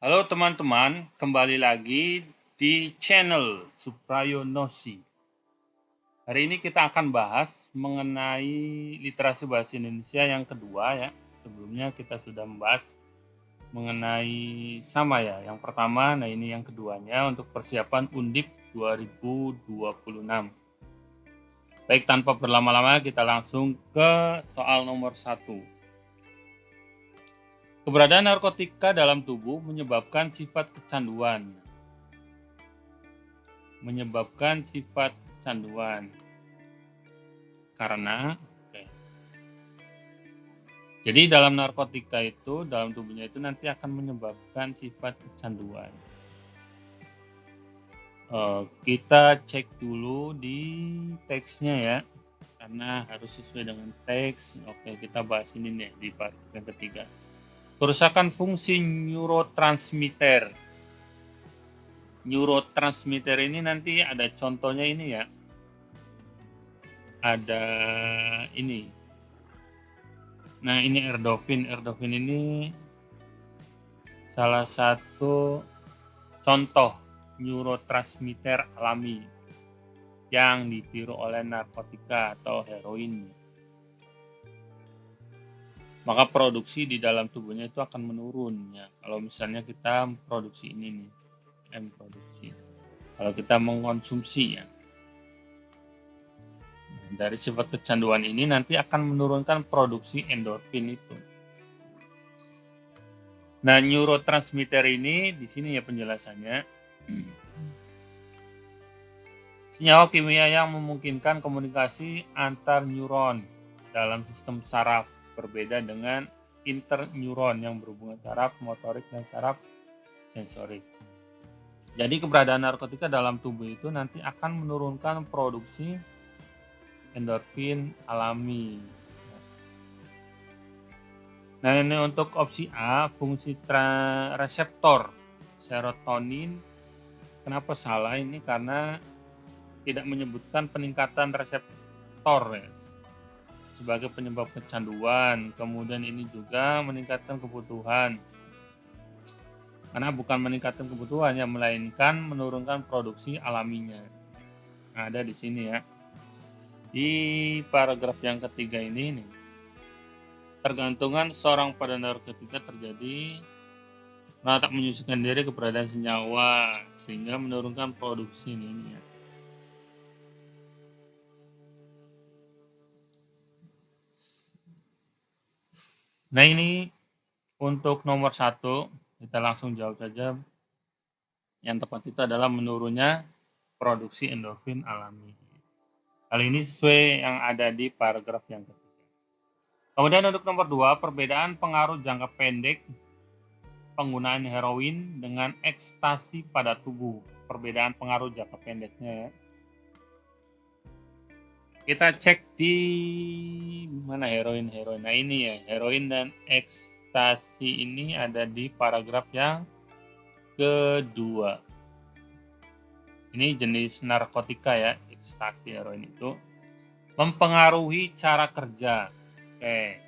Halo teman-teman, kembali lagi di channel Suprayonosi. Hari ini kita akan bahas mengenai literasi bahasa Indonesia yang kedua ya. Sebelumnya kita sudah membahas mengenai sama ya. Yang pertama, nah ini yang keduanya untuk persiapan Undip 2026. Baik, tanpa berlama-lama kita langsung ke soal nomor 1. Keberadaan narkotika dalam tubuh menyebabkan sifat kecanduan. Karena jadi dalam narkotika itu, dalam tubuhnya itu nanti akan menyebabkan sifat kecanduan. Kita cek dulu di teksnya ya, karena harus sesuai dengan teks. Oke, kita bahas ini nih di paragraf yang ketiga. Kerusakan fungsi neurotransmitter. Neurotransmitter ini nanti ada contohnya ini ya. Ada ini. Nah, ini endorfin. Endorfin ini salah satu contoh neurotransmitter alami yang ditiru oleh narkotika atau heroin. Maka produksi di dalam tubuhnya itu akan menurun ya. Kalau misalnya kita produksi ini nih, kalau kita mengkonsumsi ya. Dari sifat kecanduan ini nanti akan menurunkan produksi endorfin itu. Nah, neurotransmitter ini di sini ya penjelasannya. Senyawa kimia yang memungkinkan komunikasi antar neuron dalam sistem saraf, berbeda dengan interneuron yang berhubungan saraf motorik dan saraf sensorik. Jadi keberadaan narkotika dalam tubuh itu nanti akan menurunkan produksi endorfin alami. Nah, ini untuk opsi A, fungsi reseptor serotonin. Kenapa salah ini? Karena tidak menyebutkan peningkatan reseptor ya, sebagai penyebab kecanduan. Kemudian ini juga meningkatkan kebutuhan. Karena bukan meningkatkan kebutuhannya, melainkan menurunkan produksi alaminya. Nah, ada di sini ya. Di paragraf yang ketiga ini nih. Tergantungan seorang pada narkotika terjadi karena tak menyucikan diri keberadaan senyawa sehingga menurunkan produksi ini ya. Nah, ini untuk nomor 1 kita langsung jawab saja. Yang tepat itu adalah menurunnya produksi endorfin alami. Hal ini sesuai yang ada di paragraf yang ketiga. Kemudian untuk nomor 2, perbedaan pengaruh jangka pendek penggunaan heroin dengan ekstasi pada tubuh. Perbedaan pengaruh jangka pendeknya ya. Kita cek di mana heroin. Nah, ini ya, heroin dan ekstasi ini ada di paragraf yang kedua. Ini jenis narkotika ya, ekstasi, heroin itu mempengaruhi cara kerja. Oke.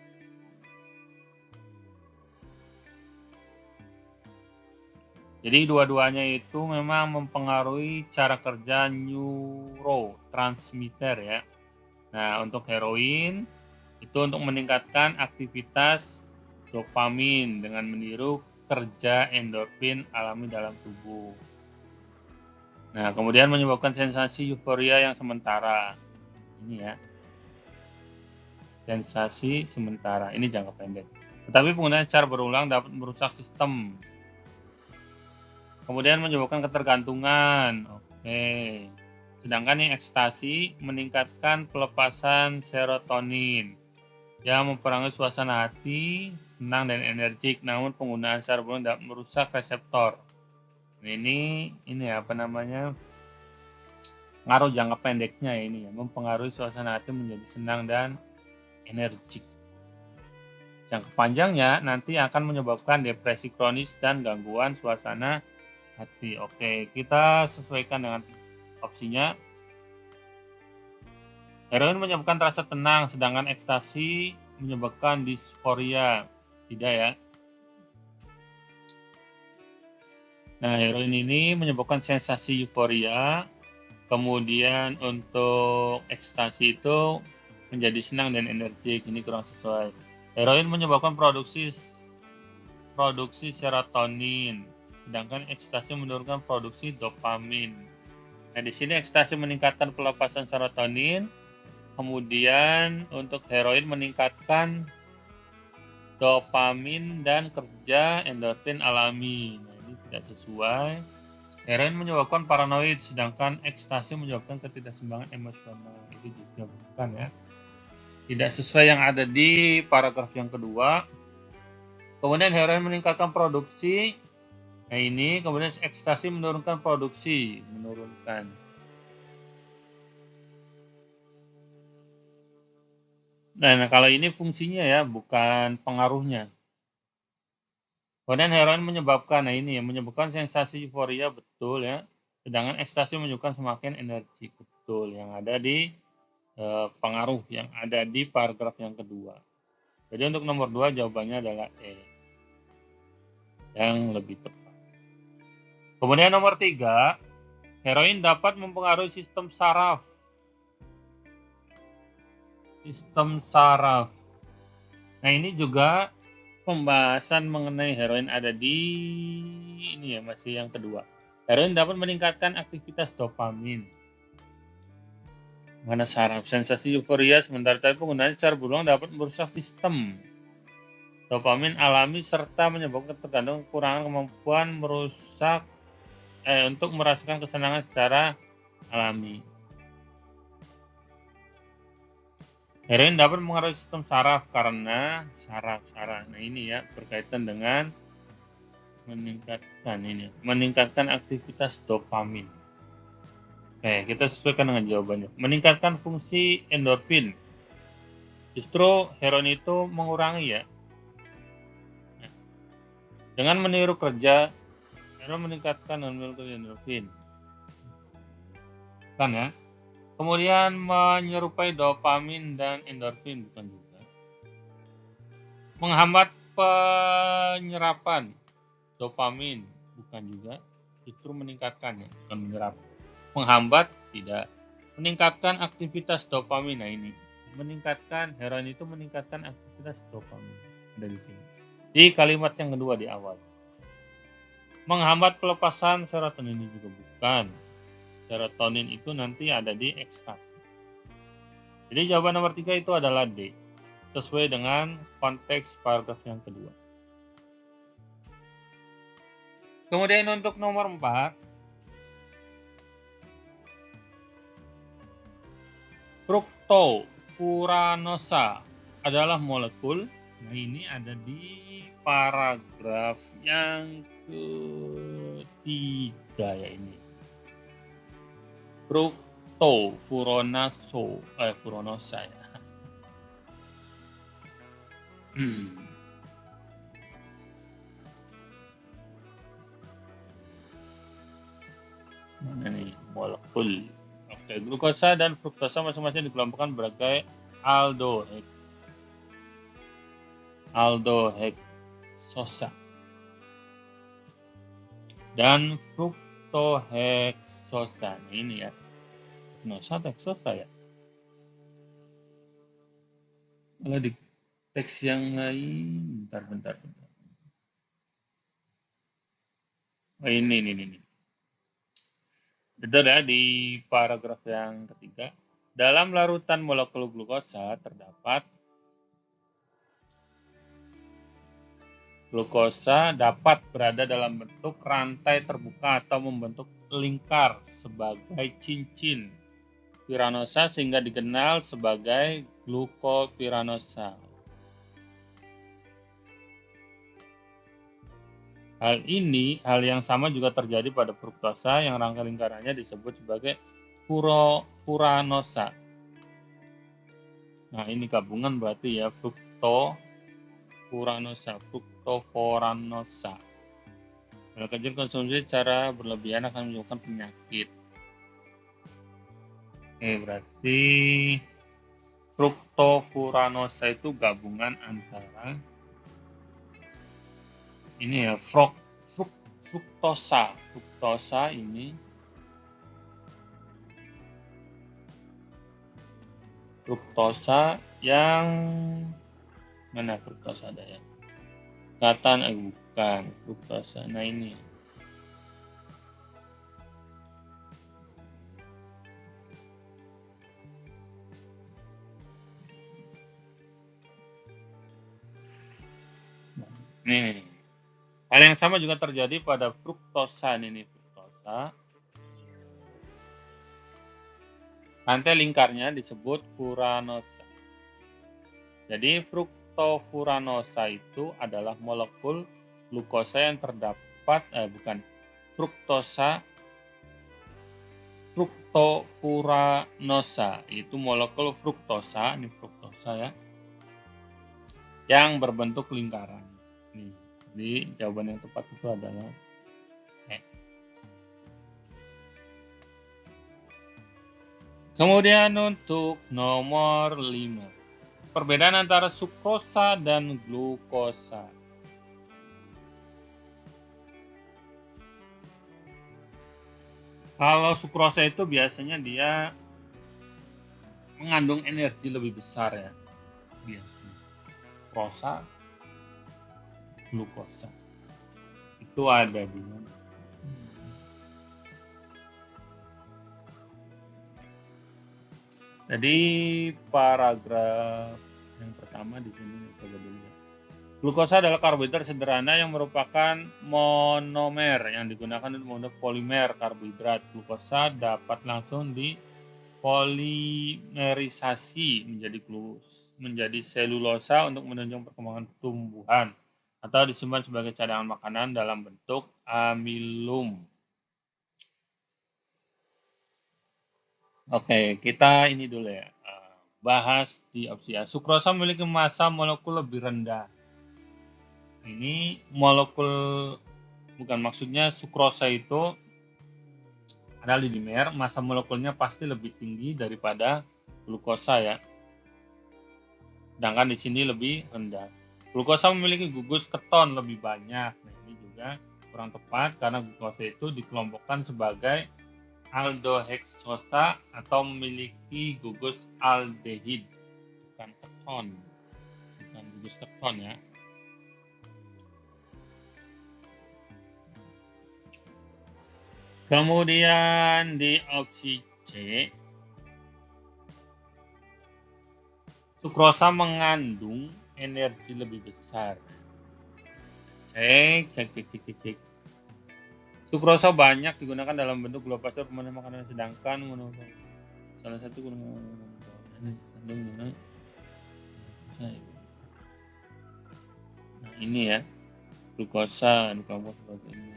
Jadi dua-duanya itu memang mempengaruhi cara kerja neurotransmitter ya. Nah, untuk heroin itu untuk meningkatkan aktivitas dopamin dengan meniru kerja endorfin alami dalam tubuh. Nah, kemudian menyebabkan sensasi euforia yang sementara. Ini ya. Sensasi sementara, ini jangka pendek. Tetapi penggunaan secara berulang dapat merusak sistem. Kemudian menyebabkan ketergantungan. Oke. Sedangkan yang ekstasi meningkatkan pelepasan serotonin yang mempengaruhi suasana hati, senang dan energik. Namun penggunaan secara berulang dapat merusak reseptor. Ini apa namanya? Pengaruh jangka pendeknya ini ya, mempengaruhi suasana hati menjadi senang dan energik. Jangka panjangnya nanti akan menyebabkan depresi kronis dan gangguan suasana hati. Oke, kita sesuaikan dengan opsinya. Heroin menyebabkan rasa tenang, sedangkan ekstasi menyebabkan disforia. Tidak ya. Nah, heroin ini menyebabkan sensasi euforia, kemudian untuk ekstasi itu menjadi senang dan energik. Ini kurang sesuai. Heroin menyebabkan produksi serotonin, sedangkan ekstasi menurunkan produksi dopamin. Nah, di sini ekstasi meningkatkan pelepasan serotonin, kemudian untuk heroin meningkatkan dopamin dan kerja endorfin alami. Nah, ini tidak sesuai. Heroin menyebabkan paranoid, sedangkan ekstasi menyebabkan ketidakseimbangan emosional. Itu juga bukan ya. Tidak sesuai yang ada di paragraf yang kedua. Kemudian heroin meningkatkan produksi. Nah ini, kemudian ekstasi menurunkan produksi. Menurunkan. Nah, kalau ini fungsinya ya, bukan pengaruhnya. Kemudian heroin menyebabkan, nah ini ya, menyebabkan sensasi euforia, betul ya. Sedangkan ekstasi menunjukkan semakin energi, betul. Yang ada di pengaruh yang ada di paragraf yang kedua. Jadi untuk nomor 2 jawabannya adalah E. Yang lebih tepat. Kemudian nomor 3, heroin dapat mempengaruhi sistem saraf. Sistem saraf. Nah ini juga pembahasan mengenai heroin ada di ini ya, masih yang kedua. Heroin dapat meningkatkan aktivitas dopamin. Mana saraf sensasi euforia, sementara tapi penggunaan secara berulang dapat merusak sistem dopamin alami serta menyebabkan tergantung kekurangan kemampuan untuk merasakan kesenangan secara alami. Heroin dapat mengaruhi sistem saraf karena saraf. Nah ini ya berkaitan dengan meningkatkan aktivitas dopamin. Oke, kita sesuaikan dengan jawabannya. Meningkatkan fungsi endorfin. Justru heroin itu mengurangi ya. Dengan meniru kerja, heroin meningkatkan endorfin. Kan ya? Kemudian menyerupai dopamin dan endorfin, bukan juga. Menghambat penyerapan dopamin, bukan juga. Justru meningkatkan ya, bukan menyerap. Menghambat tidak. Meningkatkan aktivitas dopamin. Nah ini, meningkatkan heroin itu meningkatkan aktivitas dopamin. Ada di sini. Di kalimat yang kedua di awal. Menghambat pelepasan serotonin, ini juga bukan. Serotonin itu nanti ada di ekstasi. Jadi jawaban nomor 3 itu adalah D. Sesuai dengan konteks paragraf yang kedua. Kemudian untuk nomor 4, fructofuranosa adalah molekul. Nah ini ada di paragraf yang ketiga ya ini. Fructofuranosa ya. Mana nih molekul? Oke, glukosa dan fruktosa masing-masing dikelompokkan sebagai aldoheksosa dan fruktoheksosa. Ini ya, nosa heksosa ya. Kalau di teks yang lain, bentar. Oh, ini. Betul ya, di paragraf yang ketiga. Dalam larutan molekul glukosa terdapat glukosa dapat berada dalam bentuk rantai terbuka atau membentuk lingkar sebagai cincin piranosa sehingga dikenal sebagai glukopiranosa. Hal yang sama juga terjadi pada fruktosa yang rangka lingkarannya disebut sebagai furanosa. Nah, ini gabungan berarti ya, fructofuranosa. Kalau kecil konsumsi secara berlebihan akan menyebabkan penyakit. Berarti fructofuranosa itu gabungan antara ini ya, fruktosa. Fruktosa ini yang mana fruktosa ada ya? Bukan fruktosa. Nah ini. Nih. Hal yang sama juga terjadi pada fruktosa ini. Fruktosa. Rantai lingkarnya disebut furanosa. Jadi fruktofuranosa itu adalah molekul glukosa yang terdapat fruktofuranosa itu molekul fruktosa, ini fruktosa ya, yang berbentuk lingkaran. Nih, jadi jawaban yang tepat itu adalah Kemudian untuk nomor 5. Perbedaan antara sukrosa dan glukosa. Kalau sukrosa itu biasanya dia mengandung energi lebih besar ya. Biasanya. Sukrosa, glukosa. Itu ada di mana? Jadi paragraf yang pertama di sini coba dulu. Glukosa adalah karbohidrat sederhana yang merupakan monomer yang digunakan untuk membentuk polimer karbohidrat. Glukosa dapat langsung dipolimerisasi menjadi selulosa untuk menunjang perkembangan tumbuhan atau disimpan sebagai cadangan makanan dalam bentuk amilum. Oke, kita ini dulu ya. Bahas di opsi A. Sukrosa memiliki massa molekul lebih rendah. Ini molekul, bukan maksudnya sukrosa itu adalah dimer, massa molekulnya pasti lebih tinggi daripada glukosa ya. Sedangkan di sini lebih rendah. Glukosa memiliki gugus keton lebih banyak. Nah, ini juga kurang tepat karena glukosa itu dikelompokkan sebagai aldoheksosa atau memiliki gugus aldehid, bukan keton, bukan gugus keton ya. Kemudian di opsi C, sukrosa mengandung energi lebih besar. Cek. Sukrosa banyak digunakan dalam bentuk gula pasir pemenuh makanan, sedangkan salah satu nah ini ya, glukosa seperti ini.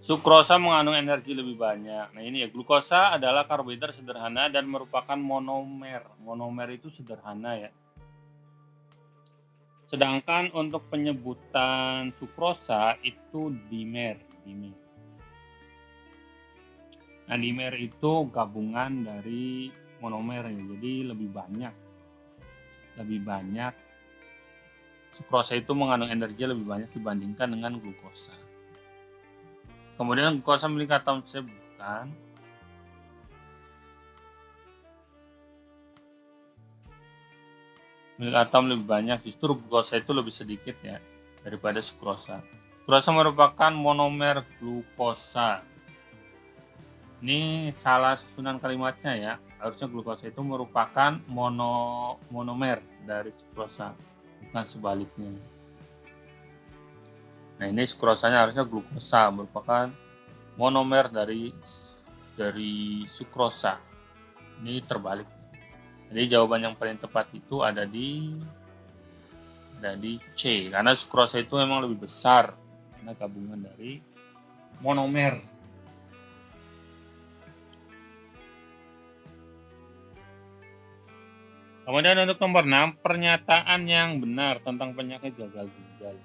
Sukrosa mengandung energi lebih banyak. Nah ini ya, glukosa adalah karbohidrat sederhana dan merupakan monomer. Monomer itu sederhana ya. Sedangkan untuk penyebutan sukrosa itu dimer. Nah, dimer itu gabungan dari monomer ya. Jadi lebih banyak. Sukrosa itu mengandung energi lebih banyak dibandingkan dengan glukosa. Kemudian glukosa memiliki atom bukan. Atom lebih banyak, justru glukosa itu lebih sedikit ya daripada sukrosa. Sukrosa merupakan monomer glukosa. Ini salah susunan kalimatnya ya. Harusnya glukosa itu merupakan monomer dari sukrosa, bukan sebaliknya. Nah ini sukrosanya harusnya glukosa merupakan monomer dari sukrosa. Ini terbalik. Jadi jawaban yang paling tepat itu ada di C, karena sukrosa itu memang lebih besar karena gabungan dari monomer. Kemudian untuk nomor 6, pernyataan yang benar tentang penyakit gagal ginjal.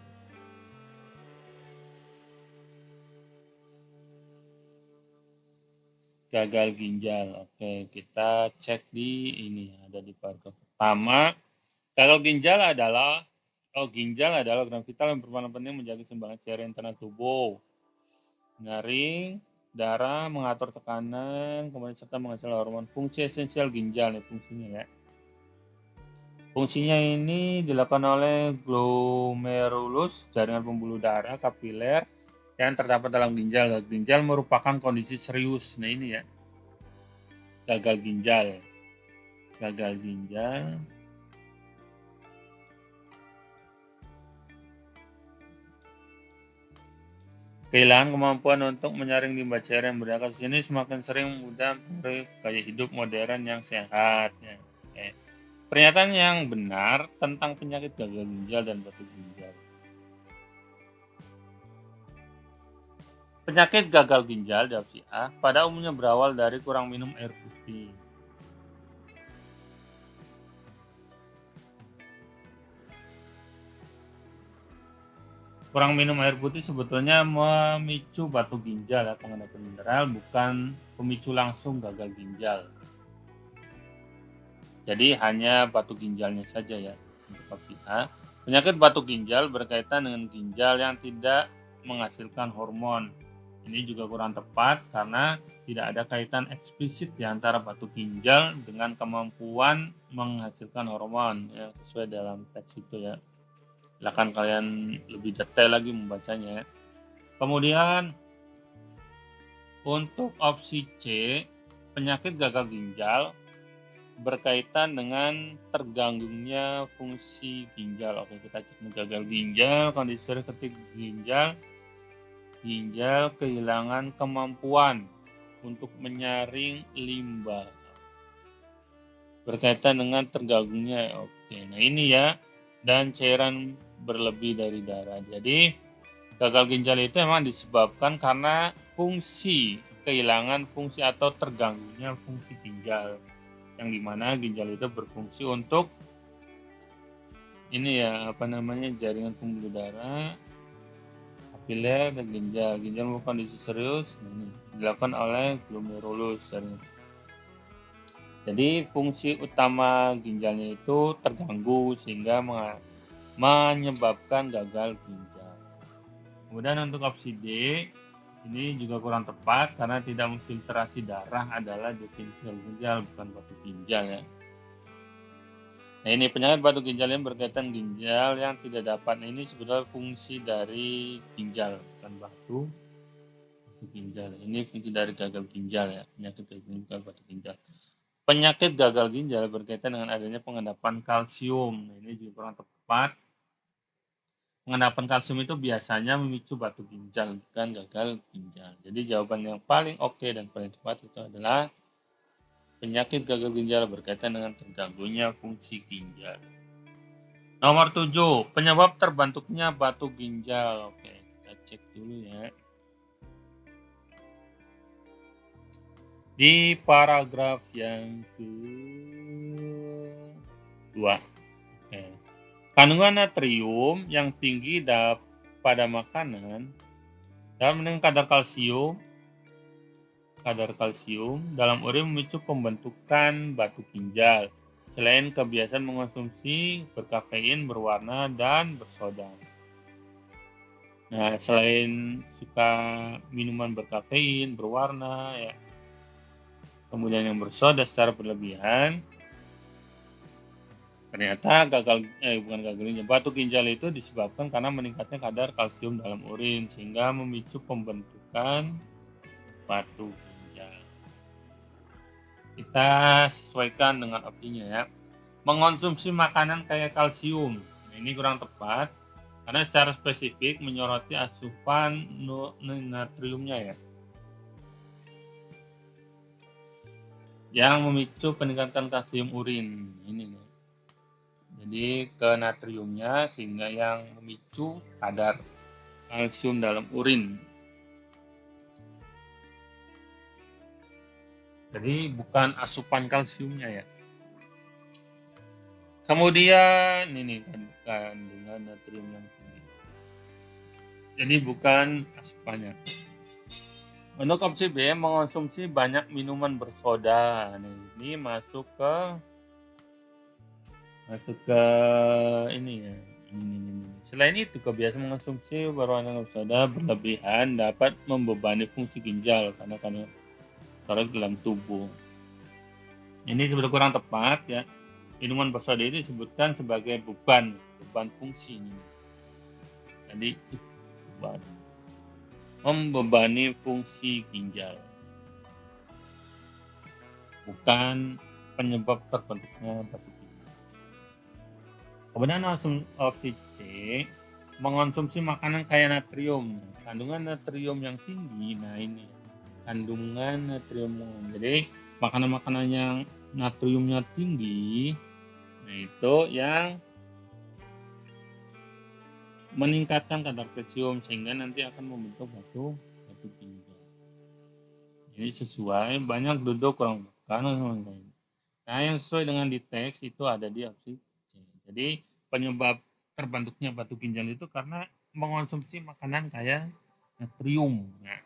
Gagal ginjal. Oke, kita cek di ini, ada di paragraf pertama. Gagal ginjal adalah organ vital yang berperan penting menjaga keseimbangan cairan internal tubuh, menyaring darah, mengatur tekanan, kemudian serta menghasilkan hormon. Fungsi esensial ginjal nih fungsinya ya. Fungsinya ini dilakukan oleh glomerulus, jaringan pembuluh darah kapiler yang terdapat dalam ginjal. Gagal ginjal merupakan kondisi serius. Nah ini ya, gagal ginjal. Gagal ginjal kehilangan kemampuan untuk menyaring limbah cairan yang berbahaya. Kasus ini semakin sering mudah mempengaruhi gaya hidup modern yang sehat. Ya. Oke. Pernyataan yang benar tentang penyakit gagal ginjal dan batu ginjal. Penyakit gagal ginjal di opsi A pada umumnya berawal dari kurang minum air putih. Kurang minum air putih sebetulnya memicu batu ginjal ya, pengendapan mineral, bukan pemicu langsung gagal ginjal. Jadi hanya batu ginjalnya saja ya untuk opsi A. Penyakit batu ginjal berkaitan dengan ginjal yang tidak menghasilkan hormon. Ini juga kurang tepat karena tidak ada kaitan eksplisit di antara batu ginjal dengan kemampuan menghasilkan hormon yang sesuai dalam teks itu ya. Silakan kalian lebih detail lagi membacanya. Kemudian untuk opsi C, penyakit gagal ginjal berkaitan dengan terganggunya fungsi ginjal. Oke, kita cek gagal ginjal, kondisi ketik ginjal kehilangan kemampuan untuk menyaring limbah. Berkaitan dengan terganggunya. Oke, nah ini ya, dan cairan berlebih dari darah. Jadi gagal ginjal itu memang disebabkan karena kehilangan fungsi atau terganggunya fungsi ginjal, yang dimana ginjal itu berfungsi untuk ini ya jaringan pembuluh darah, kapiler dan ginjal. Ginjal merupakan kondisi serius ini dilakukan oleh glomerulus. Jadi fungsi utama ginjalnya itu terganggu sehingga menyebabkan gagal ginjal. Kemudian untuk opsi D, ini juga kurang tepat karena tidak memfiltrasi darah adalah definisi ginjal, bukan batu ginjal ya. Nah ini penyakit batu ginjal yang berkaitan ginjal yang tidak dapat. Nah, ini sebetulnya fungsi dari ginjal, bukan batu ginjal. Ini fungsi dari gagal ginjal ya, penyakit gagal batu ginjal. Penyakit gagal ginjal berkaitan dengan adanya pengendapan kalsium. Nah, ini juga kurang tepat. Pengendapan kalsium itu biasanya memicu batu ginjal, bukan gagal ginjal. Jadi jawaban yang paling oke dan paling tepat itu adalah penyakit gagal ginjal berkaitan dengan terganggunya fungsi ginjal. Nomor 7, penyebab terbentuknya batu ginjal. Oke, kita cek dulu ya. Di paragraf yang kedua. Oke. Kandungan natrium yang tinggi pada makanan dan meningkatkan kadar kalsium dalam urin memicu pembentukan batu ginjal. Selain kebiasaan mengonsumsi berkafein, berwarna, dan bersoda. Nah, selain suka minuman berkafein, berwarna, ya, kemudian yang bersoda secara berlebihan, ternyata batu ginjal itu disebabkan karena meningkatnya kadar kalsium dalam urin sehingga memicu pembentukan batu ginjal. Kita sesuaikan dengan opsinya ya. Mengonsumsi makanan kaya kalsium. Nah, ini kurang tepat karena secara spesifik menyoroti asupan natriumnya ya, yang memicu peningkatan kalsium urin ini nih. Jadi ke natriumnya sehingga yang memicu kadar kalsium dalam urin. Jadi bukan asupan kalsiumnya ya. Kemudian ini kandungan natrium yang tinggi. Jadi bukan asupannya. Untuk opsi B, mengonsumsi banyak minuman bersoda. Nah, ini masuk ke Masuk ke ini ya. Ini. Selain itu, kebiasaan mengonsumsi berwarna soda berlebihan dapat membebani fungsi ginjal karena karena dalam tubuh. Ini sudah kurang tepat ya. Minuman bersoda ini disebutkan sebagai beban fungsi ini. Jadi beban, membebani fungsi ginjal, bukan penyebab terbentuknya batu ginjal. Kemudian opsi C, mengonsumsi makanan kaya natrium. Kandungan natrium yang tinggi, nah ini kandungan natrium. Jadi makanan-makanan yang natriumnya tinggi, nah itu yang meningkatkan kadar kalsium sehingga nanti akan membentuk batu ginjal. Ini sesuai, banyak duduk kurang makan. Nah, yang sesuai dengan di teks itu ada di opsi C. Jadi penyebab terbentuknya batu ginjal itu karena mengonsumsi makanan kaya natrium. Nah,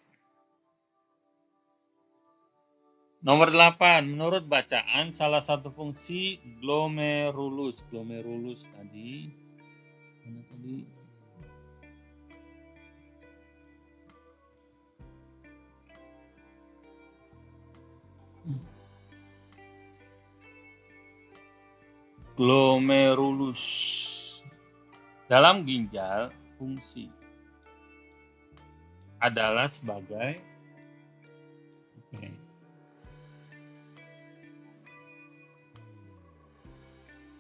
nomor 8, menurut bacaan salah satu fungsi glomerulus tadi mana tadi? Glomerulus dalam ginjal fungsi adalah sebagai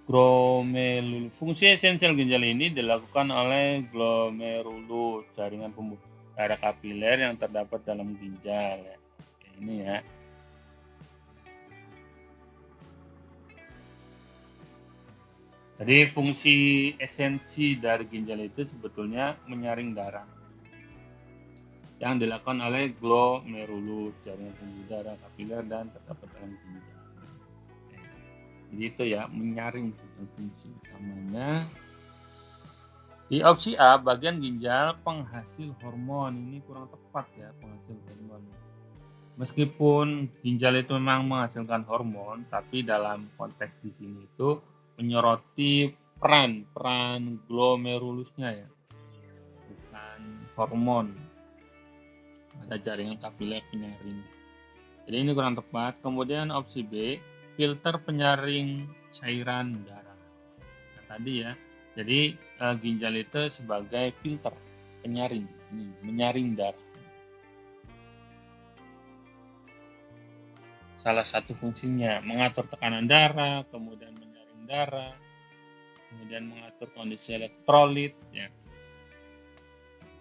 glomerulus. Fungsi esensial ginjal ini dilakukan oleh glomerulus, jaringan pembuluh darah kapiler yang terdapat dalam ginjal. Ini ya. Jadi fungsi esensi dari ginjal itu sebetulnya menyaring darah yang dilakukan oleh glomerulus, jaringan pembuluh darah kapiler dan terdapat dalam ginjal. Jadi itu ya, menyaring fungsi utamanya. Di opsi A, bagian ginjal penghasil hormon. Ini kurang tepat ya, penghasil hormon. Meskipun ginjal itu memang menghasilkan hormon, tapi dalam konteks di sini itu menyoroti peran glomerulusnya ya, bukan hormon. Ada jaringan kapiler penyaring. Jadi ini kurang tepat. Kemudian opsi B, filter penyaring cairan darah. Nah, tadi ya, jadi ginjal itu sebagai filter penyaring, menyaring darah. Salah satu fungsinya mengatur tekanan darah, kemudian menyaring darah, kemudian mengatur kondisi elektrolit ya.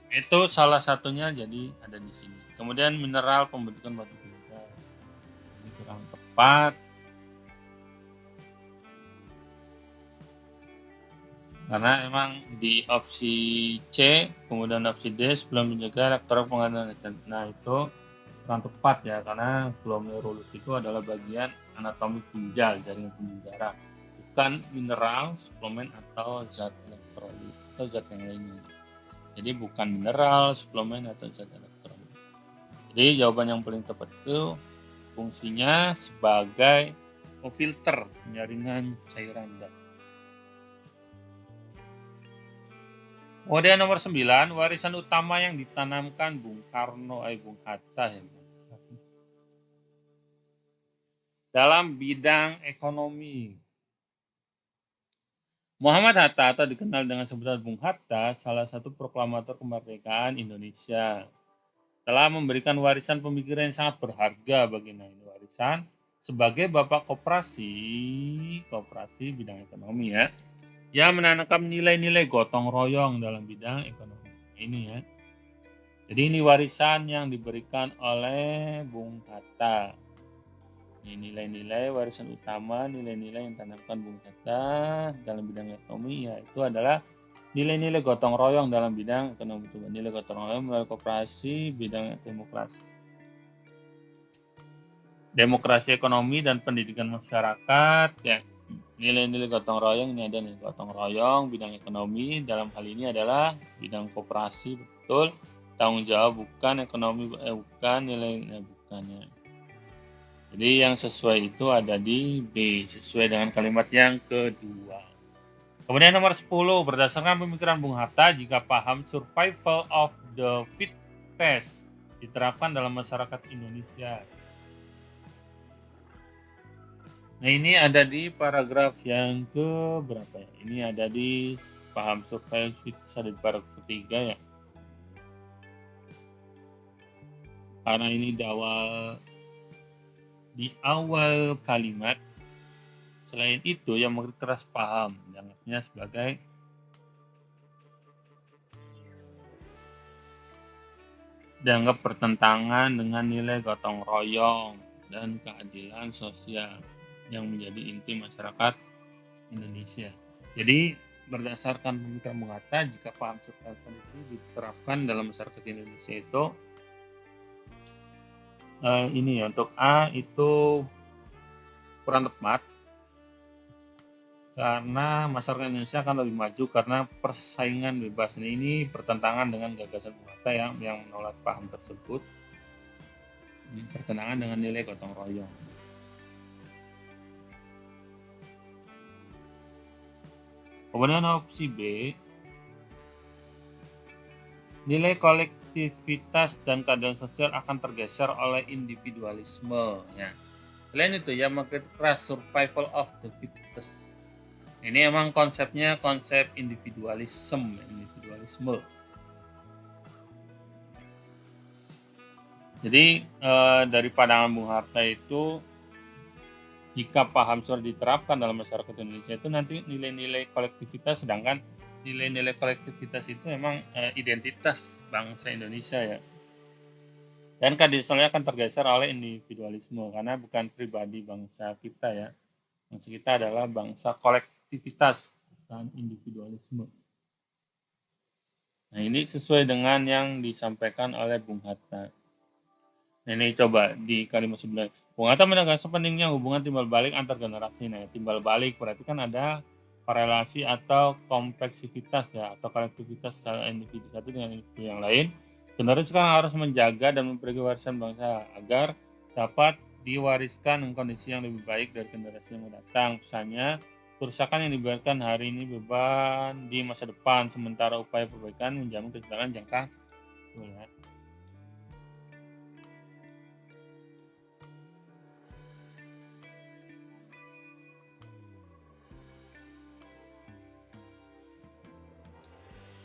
Itu salah satunya, jadi ada di sini. Kemudian mineral pembentukan batu ginjal. Ini kurang tepat. Karena emang di opsi C, kemudian opsi D sebelum menjaga elektrolit penggantian. Nah itu kurang tepat ya, karena glomerulus itu adalah bagian anatomi ginjal, jaringan pembuluh darah, bukan mineral, suplemen atau zat elektrolit atau zat yang lainnya. Jadi bukan mineral, suplemen atau zat elektrolit. Jadi jawaban yang paling tepat itu fungsinya sebagai memfilter penyaringan cairan darah. Kemudian nomor 9, warisan utama yang ditanamkan Bung Karno, Bung Hatta ya. Dalam bidang ekonomi. Muhammad Hatta atau dikenal dengan sebutan Bung Hatta, salah satu proklamator kemerdekaan Indonesia, telah memberikan warisan pemikiran yang sangat berharga bagi ini warisan sebagai bapak koperasi bidang ekonomi ya, yang menanamkan nilai-nilai gotong royong dalam bidang ekonomi ini ya. Jadi ini warisan yang diberikan oleh Bung Hatta. Ini nilai-nilai warisan utama, nilai-nilai yang ditanamkan Bung Hatta dalam bidang ekonomi, yaitu adalah nilai-nilai gotong royong dalam bidang ekonomi. Nilai gotong royong melalui koperasi bidang demokrasi ekonomi dan pendidikan masyarakat ya. Nilai-nilai gotong royong ini ada nih, gotong royong bidang ekonomi dalam hal ini adalah bidang koperasi, betul. Tanggung jawab bukan ekonomi, bukan nilai bukannya. Jadi yang sesuai itu ada di B, sesuai dengan kalimat yang kedua. Kemudian nomor 10, berdasarkan pemikiran Bung Hatta, jika paham survival of the fittest diterapkan dalam masyarakat Indonesia. Nah, ini ada di paragraf yang ke berapa ya? Ini ada di paham survival fittest, ada di paragraf ketiga ya. Karena ini di awal kalimat. Selain itu, yang mengerti keras paham, dianggapnya sebagai dianggap bertentangan dengan nilai gotong royong dan keadilan sosial yang menjadi inti masyarakat Indonesia. Jadi berdasarkan pemikiran Bung Hatta, jika paham survival itu diterapkan dalam masyarakat Indonesia itu ini ya, untuk A itu kurang tepat karena masyarakat Indonesia akan lebih maju karena persaingan bebas. Ini bertentangan dengan gagasan Bung Hatta yang menolak paham tersebut, bertentangan dengan nilai gotong royong. Kemudian opsi B, nilai kolektivitas dan keadilan sosial akan tergeser oleh individualisme. Ya. Selain itu, yang mengerti keras survival of the fittest. Ini emang konsepnya konsep individualisme. Jadi dari pandangan Bung Hatta itu, jika paham sudah diterapkan dalam masyarakat Indonesia itu nanti nilai-nilai kolektivitas, sedangkan nilai-nilai kolektivitas itu memang identitas bangsa Indonesia ya. Dan keadilan akan tergeser oleh individualisme karena bukan pribadi bangsa kita ya. Bangsa kita adalah bangsa kolektivitas, bukan individualisme. Nah, ini sesuai dengan yang disampaikan oleh Bung Hatta. Nah, ini coba di kalimat sebelumnya. Bung Hatta menegaskan pentingnya hubungan timbal balik antar generasi. Nah, timbal balik berarti kan ada korelasi atau kompleksivitas ya, atau kolektivitas individu satu dengan individu yang lain. Generasi sekarang harus menjaga dan memperbaiki warisan bangsa agar dapat diwariskan dengan kondisi yang lebih baik dari generasi yang mendatang. Misalnya, kerusakan yang dibiarkan hari ini beban di masa depan, sementara upaya perbaikan menjamin kesejahteraan jangka ya.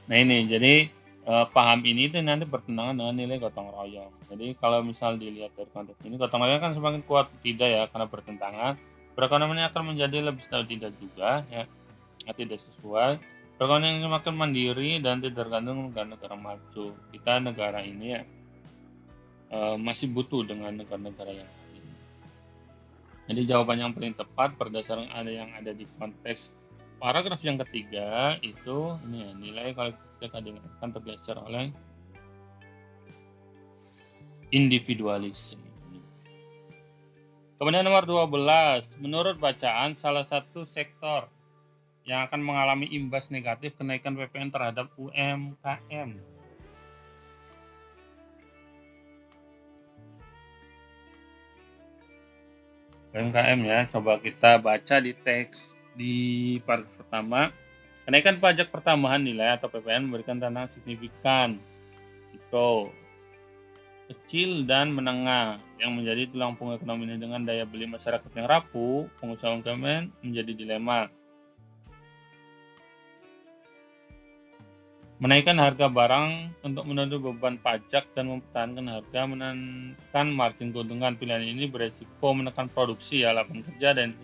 Nah ini, jadi paham ini tuh nanti bertentangan dengan nilai gotong royong. Jadi kalau misal dilihat dari konteks ini, gotong royong kan semakin kuat tidak ya, karena bertentangan. Perekonomian akan menjadi lebih stabil tidak juga ya, tidak sesuai. Perekonomian semakin mandiri dan tidak tergantung dengan negara maju. Kita negara ini ya masih butuh dengan negara-negara yang lain. Jadi jawaban yang paling tepat berdasarkan yang ada di konteks paragraf yang ketiga itu ini ya, nilai kolektif keadilan akan tergeser oleh individualisme. Kemudian nomor 12, menurut bacaan salah satu sektor yang akan mengalami imbas negatif kenaikan PPN terhadap UMKM. UMKM ya, coba kita baca di teks di paragraf pertama. Kenaikan pajak pertambahan nilai atau PPN memberikan tantangan signifikan itu kecil dan menengah yang menjadi tulang punggung ekonomi ini. Dengan daya beli masyarakat yang rapuh, pengusaha UMKM menjadi dilema. Menaikkan harga barang untuk menutup beban pajak dan mempertahankan harga, menekan margin keuntungan. Pilihan ini beresiko menekan produksi ya, lapangan kerja, dan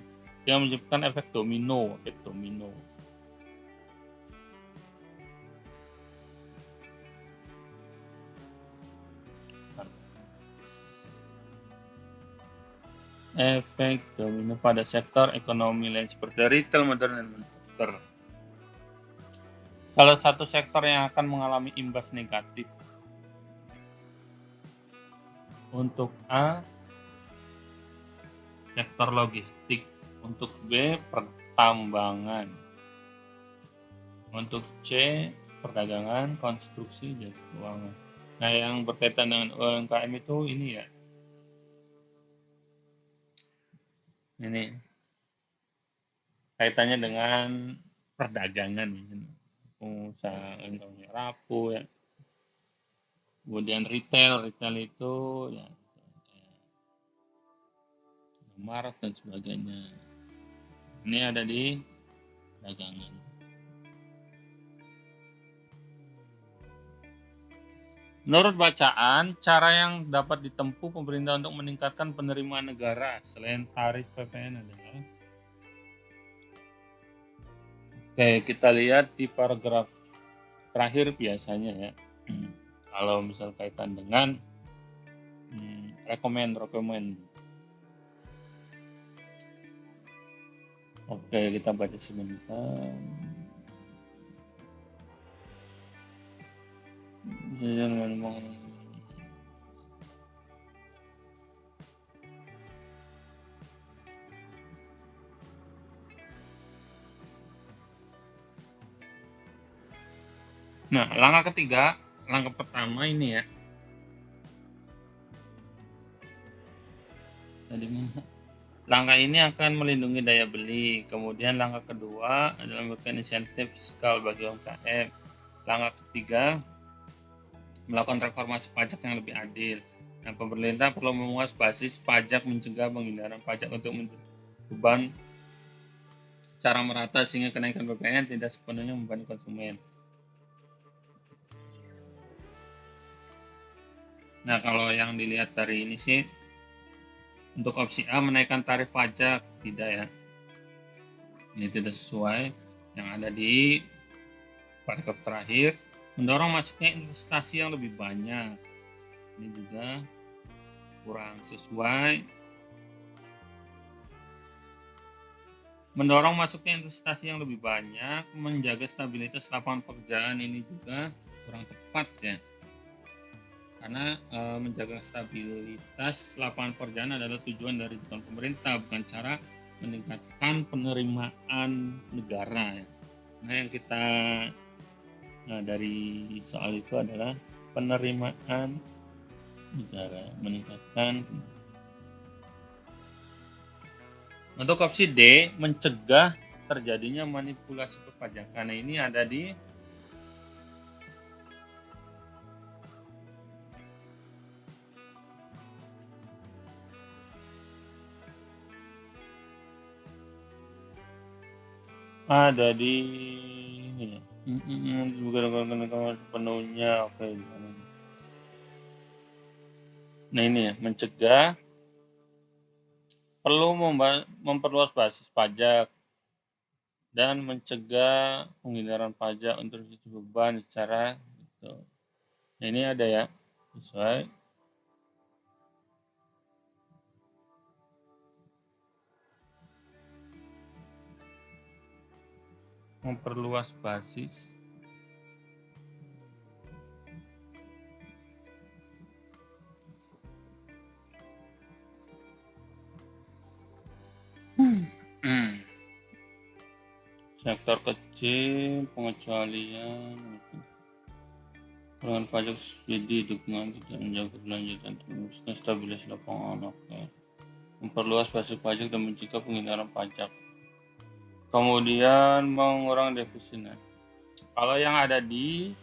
yang menyebabkan efek domino. Efek domino pada sektor ekonomi lain seperti retail, modern, dan manufaktur. Salah satu sektor yang akan mengalami imbas negatif untuk A, sektor logistik. Untuk B, pertambangan. Untuk C, perdagangan, konstruksi, dan keuangan. Nah, yang berkaitan dengan UMKM itu ini ya, Ini kaitannya dengan perdagangan, pengusaha rapuh ya. Kemudian retail itu ya Maret dan sebagainya. Ini ada di dagangan. Menurut bacaan, cara yang dapat ditempuh pemerintah untuk meningkatkan penerimaan negara selain tarif PPN adalah, oke, kita lihat di paragraf terakhir biasanya ya. Kalau misal kaitan dengan rekomend. Oke, kita baca sebentar. Nah, langkah pertama ini ya. Langkah ini akan melindungi daya beli. Kemudian langkah kedua adalah memberikan insentif fiskal bagi UMKM. Langkah ketiga, melakukan reformasi pajak yang lebih adil. Nah, pemerintah perlu memuas basis pajak, mencegah penghindaran pajak untuk beban secara merata sehingga kenaikan PPN tidak sepenuhnya membebani konsumen. Nah, kalau yang dilihat dari ini sih, untuk opsi A menaikkan tarif pajak, tidak ya. Ini tidak sesuai. Yang ada di paragraf terakhir, mendorong masuknya investasi yang lebih banyak. Ini juga kurang sesuai. Mendorong masuknya investasi yang lebih banyak, menjaga stabilitas lapangan pekerjaan, ini juga kurang tepat ya. Karena menjaga stabilitas lapangan pekerjaan adalah tujuan dari pemerintah, bukan cara meningkatkan penerimaan negara ya. Nah, yang kita dari soal itu adalah penerimaan negara, meningkatkan. Untuk opsi D, mencegah terjadinya manipulasi perpajakan. Nah, ini ada di ini ya. Bukan penuhnya. Oke. Nah, ini ya, mencegah, perlu memperluas basis pajak dan mencegah penghindaran pajak untuk beban secara gitu. Nah, ini ada ya, sesuai. Memperluas basis sektor kecil, pengecualian pengurangan pajak subsidi, dukungan tidak menjaga keberlanjutan dan stabilitas lapangan. Oke. Memperluas basis pajak dan mencegah penghindaran pajak. Kemudian mengurangi defisit. Kalau yang ada di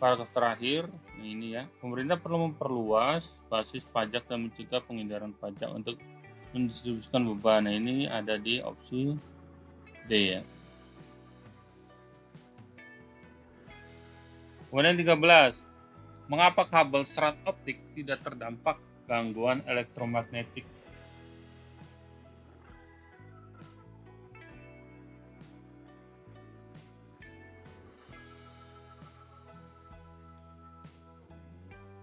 paragraf terakhir, ini ya, pemerintah perlu memperluas basis pajak dan mencegah penghindaran pajak untuk mendistribusikan beban. Nah, ini ada di opsi D ya. Kemudian 13. Mengapa kabel serat optik tidak terdampak gangguan elektromagnetik?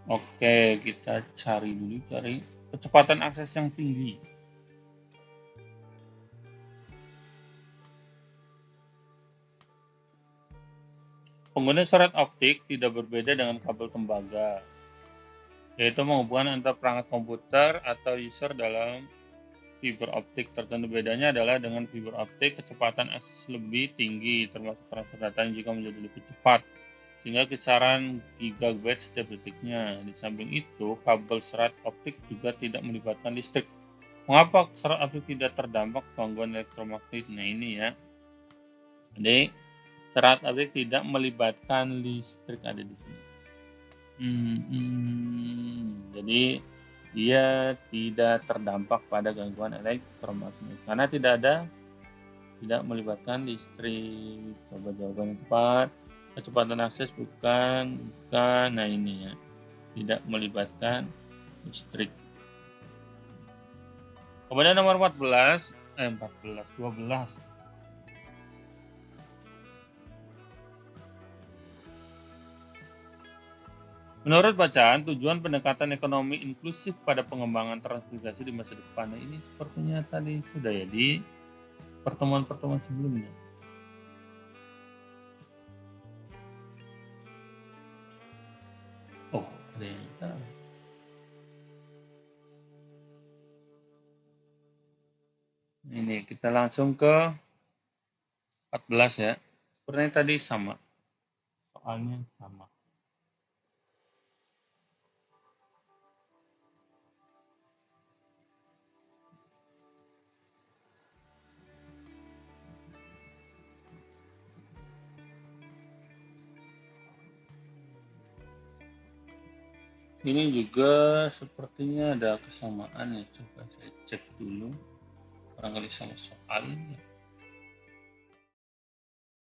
Oke, kita cari kecepatan akses yang tinggi. Pengguna serat optik tidak berbeda dengan kabel tembaga, yaitu menghubungkan antara perangkat komputer atau user dalam fiber optik tertentu. Bedanya adalah dengan fiber optik, kecepatan akses lebih tinggi, termasuk transfer data jika menjadi lebih cepat, sehingga kisaran gigabyte setiap detiknya. Di samping itu, kabel serat optik juga tidak melibatkan listrik, Mengapa serat apik tidak terdampak gangguan elektromagnetik? Nah ini ya. Jadi serat apik tidak melibatkan listrik, ada di sini. Jadi dia tidak terdampak pada gangguan elektromagnetik karena tidak melibatkan listrik. Coba jawaban yang tepat. Kecepatan akses bukan. Nah ini ya, tidak melibatkan listrik. Kemudian nomor 12. Menurut bacaan, tujuan pendekatan ekonomi inklusif pada pengembangan transmigrasi di masa depan. Nah, ini sepertinya tadi sudah ya di pertemuan-pertemuan sebelumnya. Oh, ada yang salah. Ini kita langsung ke 14 ya. Sepertinya tadi sama. Soalnya sama. Ini juga sepertinya ada kesamaan ya. Coba saya cek dulu. Barangkali sama soal.